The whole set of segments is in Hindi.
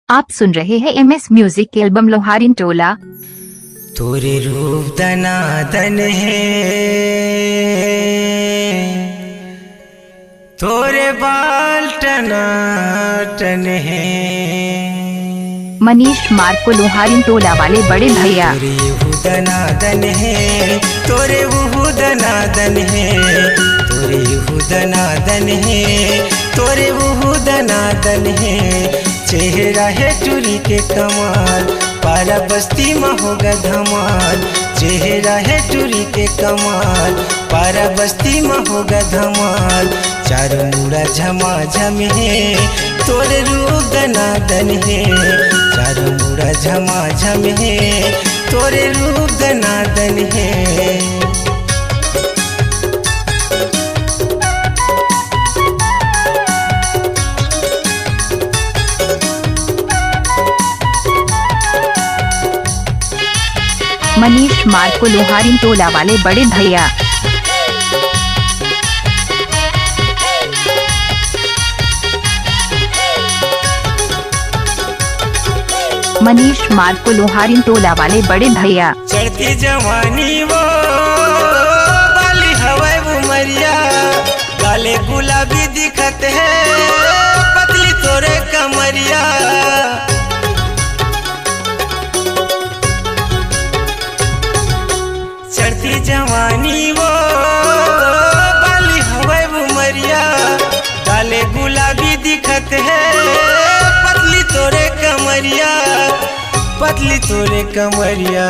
आप सुन रहे हैं MS म्यूजिक के एल्बम लोहारिन टोला। तोरे रूप दनादन है, तोरे बाल टनाटन है। मनीष मार्को लोहारिन टोला वाले बड़े भैया। तोरे वो दनादन है, तोरे वो दनादन है, तोरे वो दनादन है, तोरे वो दनादन है। चेहरा है टूरी के कमाल, पारा बस्ती में होगा धमाल। चेहरा है टूरी के कमाल, पारा बस्ती में होगा धमाल। चारों मुड़ा झमाझम है, तोरे रूप दनादन है। चारों मुड़ा झमाझम है, तोरे रूप दनादन है। मनीष मार्को लोहारिन टोला वाले बड़े भैया। मनीष मार्को लोहारिन टोला वाले बड़े भैया। चढ़ती जवानी वो बाली हवाई उमरिया, काले गुलाबी दिखत है पतली तोरे कमरिया। चढ़ती जवानी वो बाली हवाई उमरिया, काले गुलाबी दिखत है पतली तोरे कमरिया। पतली तोरे कमरिया,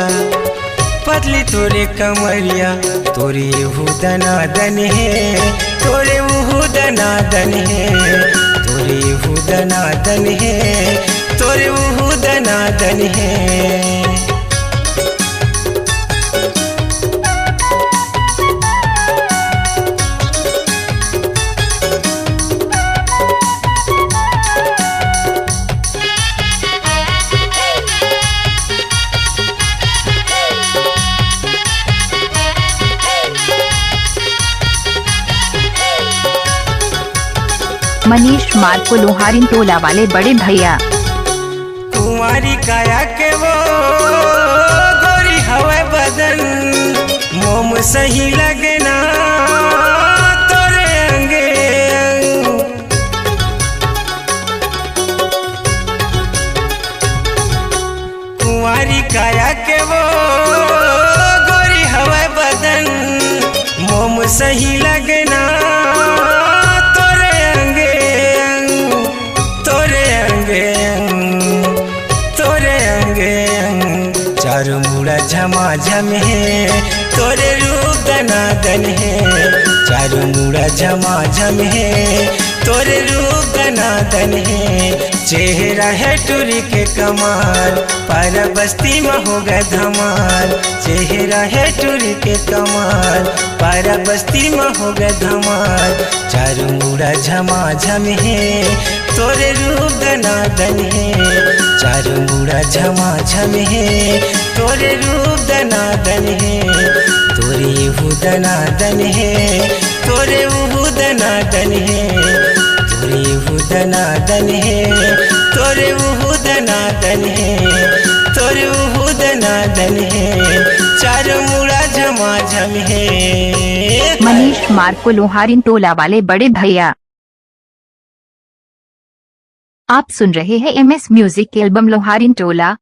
पतली तोरे कमरिया। तोरे वो दनादन है, तोरे वो दनादन है, तोरे वो दनादन है, तोरे वो दनादन है। मनीष मार्को लोहारिन टोला वाले बड़े भैया। कुंवारी काया के वो गोरी हवा बदन, मोम सही लगना तोरे अंगे अंग। कुंवारी काया के वो गोरी हवा बदन, मोम सही लगना चारों मुड़ा झमाझम है, तोरे रूप दनादन है। चारों मुड़ा झमाझम है, तोरे रूप दनादन है। चेहरा है टूरी के कमाल, पारा बस्ती में होगा धमाल। चेहरा है टूरी के कमाल, पारा बस्ती में होगा धमाल। चारों मुड़ा झमाझम है, तोरे रूप दनादन है। चारों मुड़ा झमाझम है, तोरे रूप दनादन है। तोरे वो दनादन है, तोरे वो दनादन है, तोरे वो दनादन है, तोरे वो दनादन है, तोरे वो दनादन है। चारों मुड़ा झमाझम है। मनीष मार्को लोहारिन टोला वाले बड़े भैया। आप सुन रहे हैं MS म्यूजिक के एल्बम लोहारिन टोला।